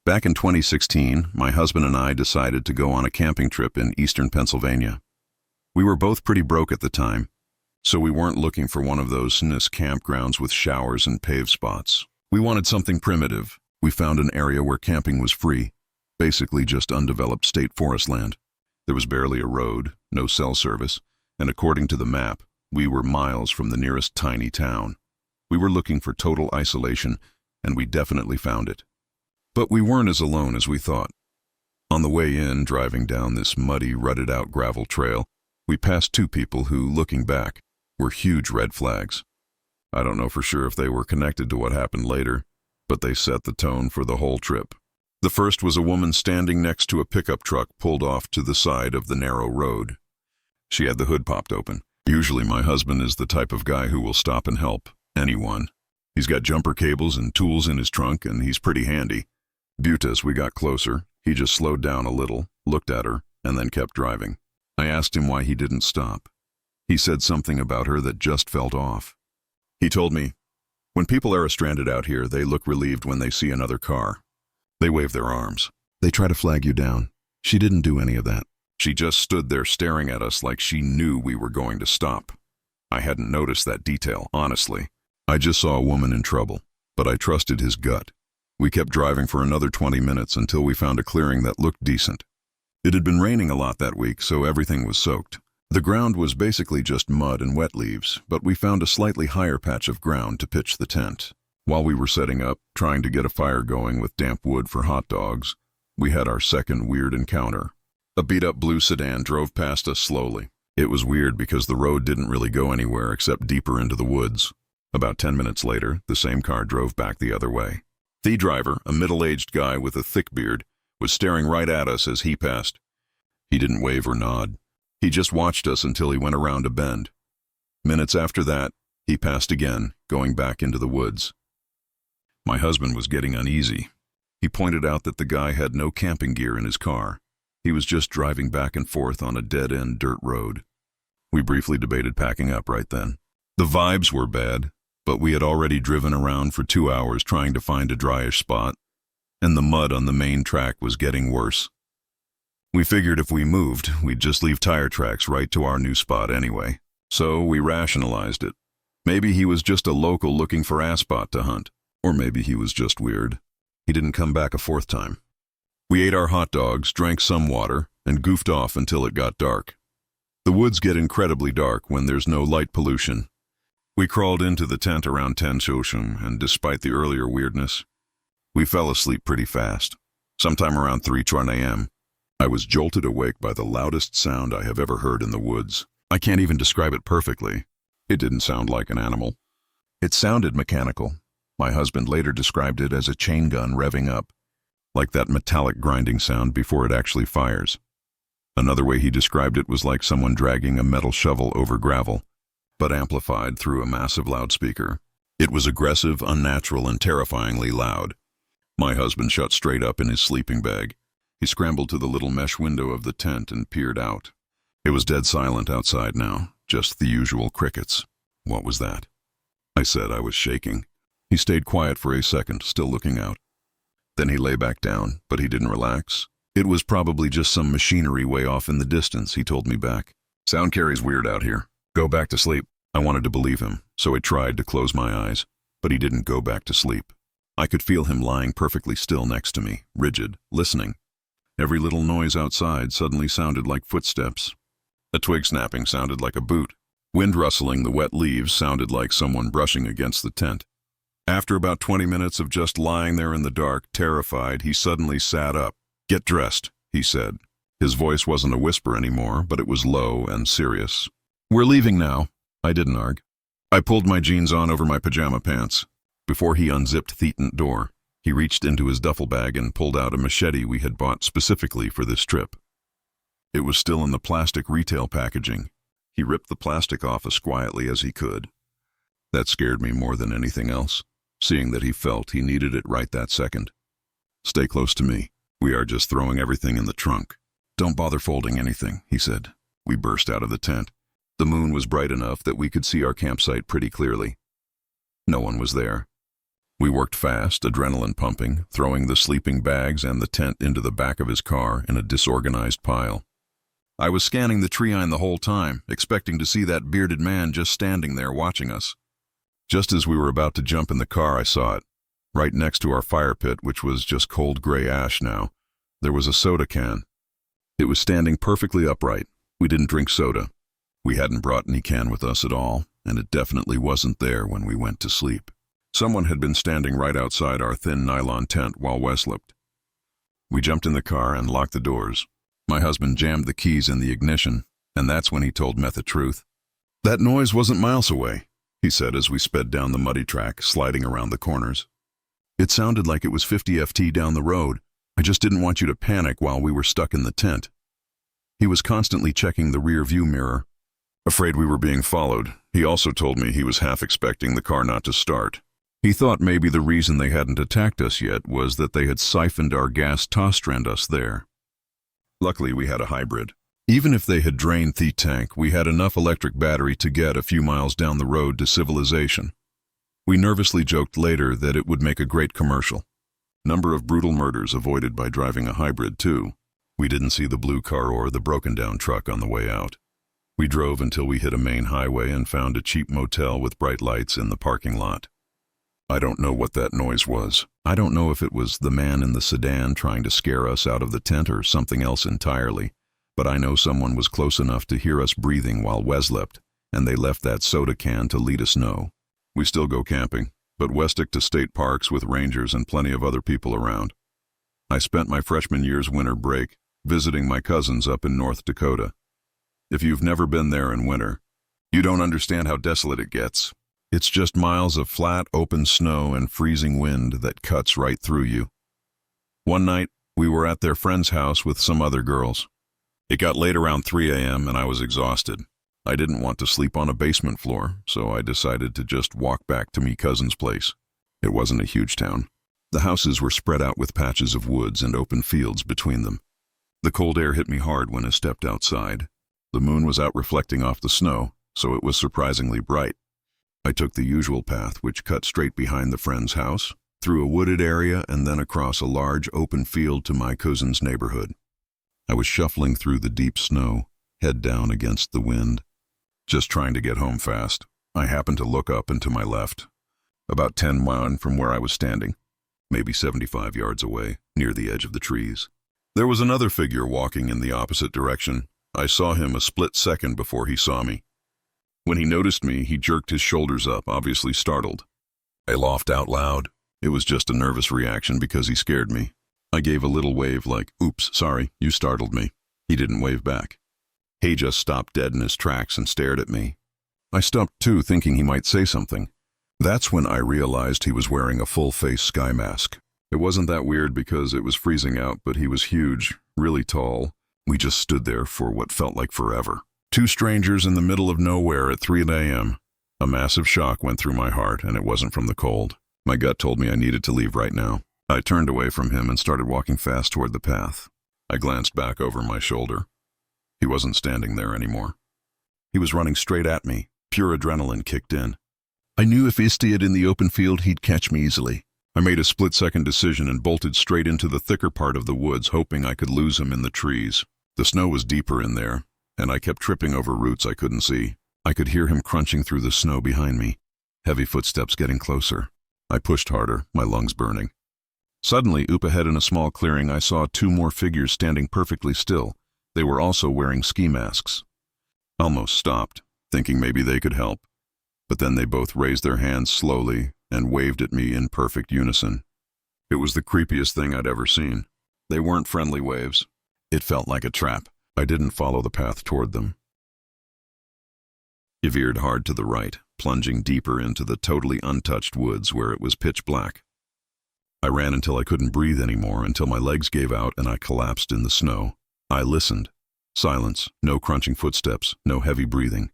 Back in 2016, my husband and I decided to go on a camping trip in eastern Pennsylvania. We were both pretty broke at the time, so we weren't looking for one of those nice campgrounds with showers and paved spots. We wanted something primitive. We found an area where camping was free, basically just undeveloped state forest land. There was barely a road, no cell service, and according to the map, we were miles from the nearest tiny town. We were looking for total isolation, and we definitely found it. But we weren't as alone as we thought. On the way in, driving down this muddy, rutted-out gravel trail, we passed two people who, looking back, were huge red flags. I don't know for sure if they were connected to what happened later, but they set the tone for the whole trip. The first was a woman standing next to a pickup truck pulled off to the side of the narrow road. She had the hood popped open. Usually my husband is the type of guy who will stop and help anyone. He's got jumper cables and tools in his trunk, and he's pretty handy. But as we got closer, he just slowed down a little, looked at her, and then kept driving. I asked him why he didn't stop. He said something about her that just felt off. He told me, "When people are stranded out here, they look relieved when they see another car. They wave their arms. They try to flag you down. She didn't do any of that. She just stood there staring at us like she knew we were going to stop." I hadn't noticed that detail, honestly. I just saw a woman in trouble, but I trusted his gut. We kept driving for another 20 minutes until we found a clearing that looked decent. It had been raining a lot that week, so everything was soaked. The ground was basically just mud and wet leaves, but we found a slightly higher patch of ground to pitch the tent. While we were setting up, trying to get a fire going with damp wood for hot dogs, we had our second weird encounter. A beat-up blue sedan drove past us slowly. It was weird because the road didn't really go anywhere except deeper into the woods. About 10 minutes later, the same car drove back the other way. The driver, a middle-aged guy with a thick beard, was staring right at us as he passed. He didn't wave or nod. He just watched us until he went around a bend. Minutes after that, he passed again, going back into the woods. My husband was getting uneasy. He pointed out that the guy had no camping gear in his car. He was just driving back and forth on a dead-end dirt road. We briefly debated packing up right then. The vibes were bad, but we had already driven around for 2 hours trying to find a dryish spot, and the mud on the main track was getting worse. We figured if we moved, we'd just leave tire tracks right to our new spot anyway, so we rationalized it. Maybe he was just a local looking for a spot to hunt, or maybe he was just weird. He didn't come back a fourth time. We ate our hot dogs, drank some water, and goofed off until it got dark. The woods get incredibly dark when there's no light pollution. We crawled into the tent around 10 p.m, and despite the earlier weirdness, we fell asleep pretty fast. Sometime around 3:20 a.m., I was jolted awake by the loudest sound I have ever heard in the woods. I can't even describe it perfectly. It didn't sound like an animal. It sounded mechanical. My husband later described it as a chain gun revving up, like that metallic grinding sound before it actually fires. Another way he described it was like someone dragging a metal shovel over gravel, but amplified through a massive loudspeaker. It was aggressive, unnatural, and terrifyingly loud. My husband shut straight up in his sleeping bag. He scrambled to the little mesh window of the tent and peered out. It was dead silent outside now, just the usual crickets. "What was that?" I said. I was shaking. He stayed quiet for a second, still looking out. Then he lay back down, but he didn't relax. "It was probably just some machinery way off in the distance," he told me back. "Sound carries weird out here. Go back to sleep." I wanted to believe him, so I tried to close my eyes, but he didn't go back to sleep. I could feel him lying perfectly still next to me, rigid, listening. Every little noise outside suddenly sounded like footsteps. A twig snapping sounded like a boot. Wind rustling the wet leaves sounded like someone brushing against the tent. After about 20 minutes of just lying there in the dark, terrified, he suddenly sat up. "Get dressed," he said. His voice wasn't a whisper anymore, but it was low and serious. "We're leaving now." I didn't argue. I pulled my jeans on over my pajama pants. Before he unzipped the tent door, he reached into his duffel bag and pulled out a machete we had bought specifically for this trip. It was still in the plastic retail packaging. He ripped the plastic off as quietly as he could. That scared me more than anything else, seeing that he felt he needed it right that second. "Stay close to me. We are just throwing everything in the trunk. Don't bother folding anything," he said. We burst out of the tent. The moon was bright enough that we could see our campsite pretty clearly. No one was there. We worked fast, adrenaline pumping, throwing the sleeping bags and the tent into the back of his car in a disorganized pile. I was scanning the tree line the whole time, expecting to see that bearded man just standing there watching us. Just as we were about to jump in the car, I saw it. Right next to our fire pit, which was just cold gray ash now, there was a soda can. It was standing perfectly upright. We didn't drink soda. We hadn't brought any can with us at all, and it definitely wasn't there when we went to sleep. Someone had been standing right outside our thin nylon tent while Wes slept. We jumped in the car and locked the doors. My husband jammed the keys in the ignition, and that's when he told Meth the truth. "That noise wasn't miles away," he said as we sped down the muddy track, sliding around the corners. "It sounded like it was 50 FT down the road. I just didn't want you to panic while we were stuck in the tent." He was constantly checking the rear view mirror. Afraid we were being followed, he also told me he was half expecting the car not to start. He thought maybe the reason they hadn't attacked us yet was that they had siphoned our gas to strand us there. Luckily, we had a hybrid. Even if they had drained the tank, we had enough electric battery to get a few miles down the road to civilization. We nervously joked later that it would make a great commercial. Number of brutal murders avoided by driving a hybrid, too. We didn't see the blue car or the broken-down truck on the way out. We drove until we hit a main highway and found a cheap motel with bright lights in the parking lot. I don't know what that noise was. I don't know if it was the man in the sedan trying to scare us out of the tent or something else entirely, but I know someone was close enough to hear us breathing while Wes slept, and they left that soda can to lead us know. We still go camping, but Wes stick to state parks with rangers and plenty of other people around. I spent my freshman year's winter break visiting my cousins up in North Dakota. If you've never been there in winter, you don't understand how desolate it gets. It's just miles of flat, open snow and freezing wind that cuts right through you. One night, we were at their friend's house with some other girls. It got late around 3 a.m. and I was exhausted. I didn't want to sleep on a basement floor, so I decided to just walk back to me cousin's place. It wasn't a huge town. The houses were spread out with patches of woods and open fields between them. The cold air hit me hard when I stepped outside. The moon was out reflecting off the snow, so it was surprisingly bright. I took the usual path, which cut straight behind the friend's house, through a wooded area and then across a large open field to my cousin's neighborhood. I was shuffling through the deep snow, head down against the wind, just trying to get home fast. I happened to look up and to my left, about 10 miles from where I was standing, maybe 75 yards away, near the edge of the trees. There was another figure walking in the opposite direction. I saw him a split second before he saw me. When he noticed me, he jerked his shoulders up, obviously startled. I laughed out loud. It was just a nervous reaction because he scared me. I gave a little wave like, "Oops, sorry, you startled me." He didn't wave back. He just stopped dead in his tracks and stared at me. I stopped too, thinking he might say something. That's when I realized he was wearing a full-face sky mask. It wasn't that weird because it was freezing out, but he was huge, really tall. We just stood there for what felt like forever. Two strangers in the middle of nowhere at 3 a.m. A massive shock went through my heart, and it wasn't from the cold. My gut told me I needed to leave right now. I turned away from him and started walking fast toward the path. I glanced back over my shoulder. He wasn't standing there anymore. He was running straight at me. Pure adrenaline kicked in. I knew if he stayed in the open field, he'd catch me easily. I made a split-second decision and bolted straight into the thicker part of the woods, hoping I could lose him in the trees. The snow was deeper in there, and I kept tripping over roots I couldn't see. I could hear him crunching through the snow behind me, heavy footsteps getting closer. I pushed harder, my lungs burning. Suddenly, up ahead in a small clearing, I saw two more figures standing perfectly still. They were also wearing ski masks. I almost stopped, thinking maybe they could help. But then they both raised their hands slowly and waved at me in perfect unison. It was the creepiest thing I'd ever seen. They weren't friendly waves. It felt like a trap. I didn't follow the path toward them. He veered hard to the right, plunging deeper into the totally untouched woods where it was pitch black. I ran until I couldn't breathe anymore, until my legs gave out and I collapsed in the snow. I listened. Silence, no crunching footsteps, no heavy breathing.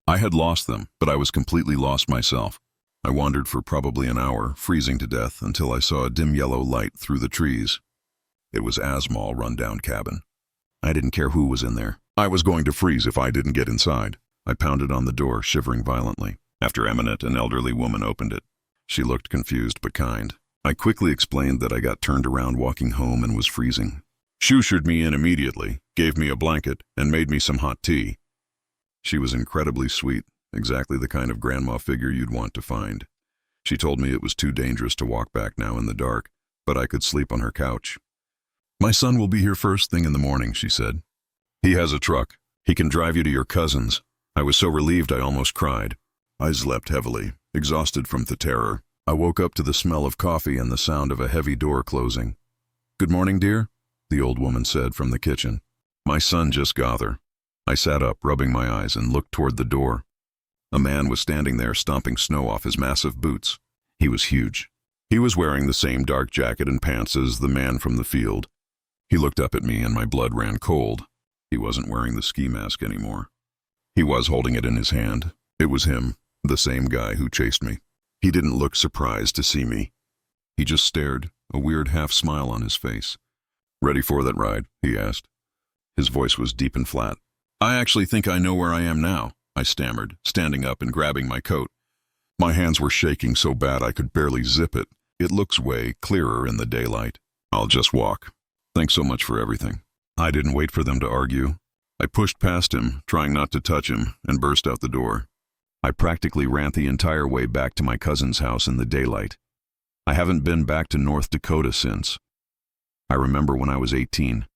I had lost them, but I was completely lost myself. I wandered for probably an hour, freezing to death, until I saw a dim yellow light through the trees. It was Asmal's rundown cabin. I didn't care who was in there. I was going to freeze if I didn't get inside. I pounded on the door, shivering violently. After a minute, an elderly woman opened it. She looked confused but kind. I quickly explained that I got turned around walking home and was freezing. She ushered me in immediately, gave me a blanket, and made me some hot tea. She was incredibly sweet, exactly the kind of grandma figure you'd want to find. She told me it was too dangerous to walk back now in the dark, but I could sleep on her couch. My son will be here first thing in the morning, she said. He has a truck. He can drive you to your cousin's. I was so relieved I almost cried. I slept heavily, exhausted from the terror. I woke up to the smell of coffee and the sound of a heavy door closing. Good morning, dear, the old woman said from the kitchen. My son just got there. I sat up, rubbing my eyes, and looked toward the door. A man was standing there stomping snow off his massive boots. He was huge. He was wearing the same dark jacket and pants as the man from the field. He looked up at me and my blood ran cold. He wasn't wearing the ski mask anymore. He was holding it in his hand. It was him, the same guy who chased me. He didn't look surprised to see me. He just stared, a weird half-smile on his face. Ready for that ride? He asked. His voice was deep and flat. I actually think I know where I am now, I stammered, standing up and grabbing my coat. My hands were shaking so bad I could barely zip it. It looks way clearer in the daylight. I'll just walk. Thanks so much for everything. I didn't wait for them to argue. I pushed past him, trying not to touch him, and burst out the door. I practically ran the entire way back to my cousin's house in the daylight. I haven't been back to North Dakota since. I remember when I was 18,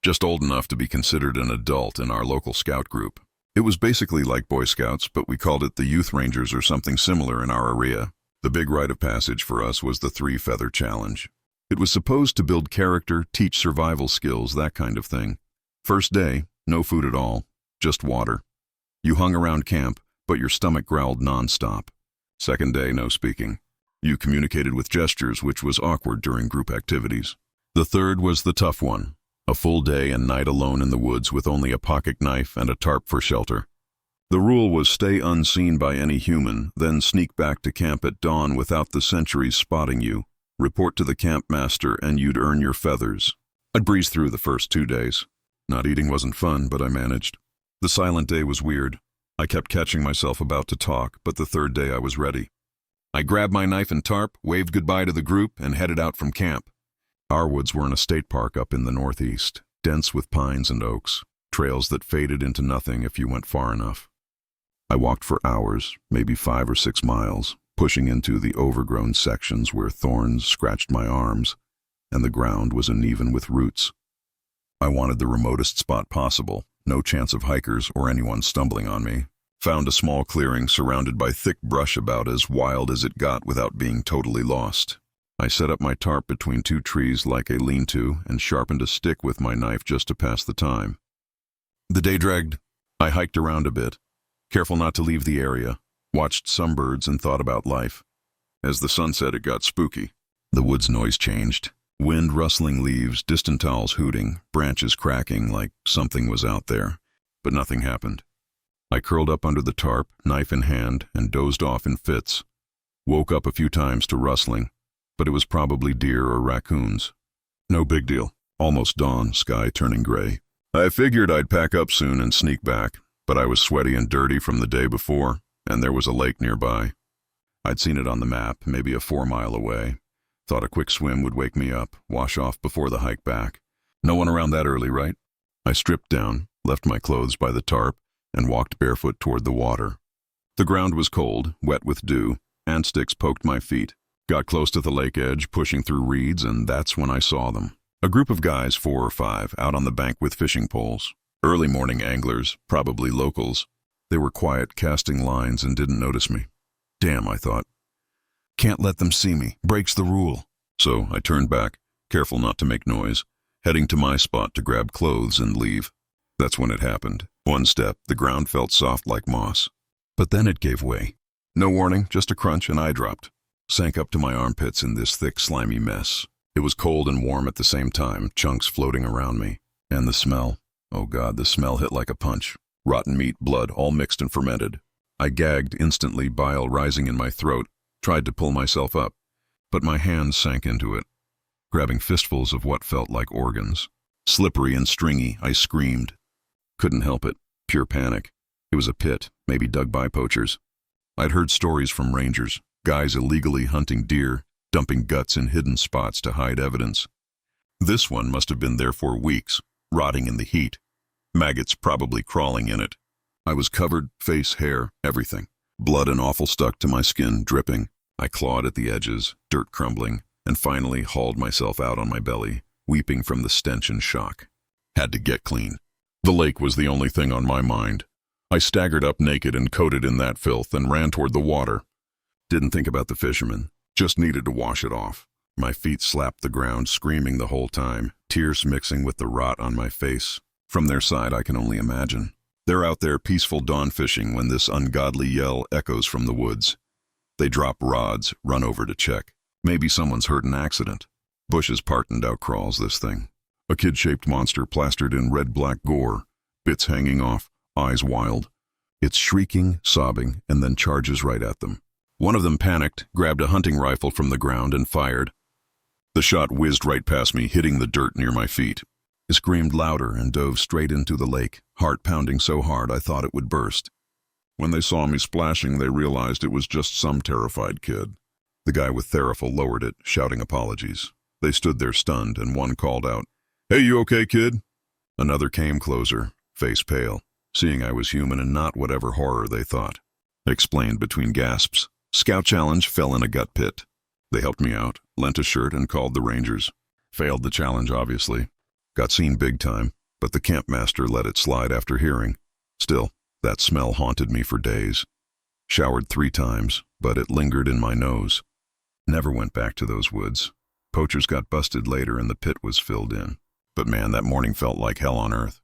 just old enough to be considered an adult in our local scout group. It was basically like Boy Scouts, but we called it the Youth Rangers or something similar in our area. The big rite of passage for us was the 3-feather challenge. It was supposed to build character, teach survival skills, that kind of thing. First day, no food at all, just water. You hung around camp, but your stomach growled nonstop. Second day, no speaking. You communicated with gestures, which was awkward during group activities. The third was the tough one. A full day and night alone in the woods with only a pocket knife and a tarp for shelter. The rule was stay unseen by any human, then sneak back to camp at dawn without the sentries spotting you. Report to the camp master and you'd earn your feathers. I'd breeze through the first 2 days. Not eating wasn't fun, but I managed. The silent day was weird. I kept catching myself about to talk, but the third day I was ready. I grabbed my knife and tarp, waved goodbye to the group, and headed out from camp. Our woods were in a state park up in the northeast, dense with pines and oaks, trails that faded into nothing if you went far enough. I walked for hours, maybe 5 or 6 miles, pushing into the overgrown sections where thorns scratched my arms, and the ground was uneven with roots. I wanted the remotest spot possible, no chance of hikers or anyone stumbling on me. Found a small clearing surrounded by thick brush about as wild as it got without being totally lost. I set up my tarp between 2 trees like a lean-to and sharpened a stick with my knife just to pass the time. The day dragged. I hiked around a bit, careful not to leave the area, watched some birds and thought about life. As the sun set, it got spooky. The woods noise changed. Wind rustling leaves, distant owls hooting, branches cracking like something was out there. But nothing happened. I curled up under the tarp, knife in hand, and dozed off in fits. Woke up a few times to rustling, but it was probably deer or raccoons. No big deal. Almost dawn, sky turning gray. I figured I'd pack up soon and sneak back, but I was sweaty and dirty from the day before, and there was a lake nearby. I'd seen it on the map, maybe a 4-mile away. Thought a quick swim would wake me up, wash off before the hike back. No one around that early, right? I stripped down, left my clothes by the tarp, and walked barefoot toward the water. The ground was cold, wet with dew, and sticks poked my feet. Got close to the lake edge, pushing through reeds, and that's when I saw them. A group of guys, 4 or 5, out on the bank with fishing poles. Early morning anglers, probably locals. They were quiet, casting lines, and didn't notice me. Damn, I thought. Can't let them see me. Breaks the rule. So I turned back, careful not to make noise, heading to my spot to grab clothes and leave. That's when it happened. One step, the ground felt soft like moss. But then it gave way. No warning, just a crunch, and I dropped. Sank up to my armpits in this thick, slimy mess. It was cold and warm at the same time, chunks floating around me. And the smell. Oh God, the smell hit like a punch. Rotten meat, blood, all mixed and fermented. I gagged instantly, bile rising in my throat, tried to pull myself up, but my hands sank into it, grabbing fistfuls of what felt like organs. Slippery and stringy, I screamed. Couldn't help it. Pure panic. It was a pit, maybe dug by poachers. I'd heard stories from rangers, Guys illegally hunting deer, dumping guts in hidden spots to hide evidence. This one must have been there for weeks, rotting in the heat. Maggots probably crawling in it. I was covered, face, hair, everything. Blood and offal stuck to my skin, dripping. I clawed at the edges, dirt crumbling, and finally hauled myself out on my belly, weeping from the stench and shock. Had to get clean. The lake was the only thing on my mind. I staggered up naked and coated in that filth and ran toward the water. Didn't think about the fishermen, just needed to wash it off. My feet slapped the ground, screaming the whole time, tears mixing with the rot on my face. From their side, I can only imagine. They're out there peaceful dawn fishing when this ungodly yell echoes from the woods. They drop rods, run over to check. Maybe someone's hurt in accident. Bushes parted out crawls this thing. A kid-shaped monster plastered in red-black gore, bits hanging off, eyes wild. It's shrieking, sobbing, and then charges right at them. One of them panicked, grabbed a hunting rifle from the ground and fired. The shot whizzed right past me, hitting the dirt near my feet. I screamed louder and dove straight into the lake, heart pounding so hard I thought it would burst. When they saw me splashing, they realized it was just some terrified kid. The guy with Therafil lowered it, shouting apologies. They stood there stunned, and one called out, "Hey, you okay, kid?" Another came closer, face pale, seeing I was human and not whatever horror they thought. I explained between gasps. Scout challenge fell in a gut pit. They helped me out, lent a shirt, and called the Rangers. Failed the challenge, obviously. Got seen big time, but the campmaster let it slide after hearing. Still, that smell haunted me for days. Showered 3 times, but it lingered in my nose. Never went back to those woods. Poachers got busted later and the pit was filled in. But man, that morning felt like hell on earth.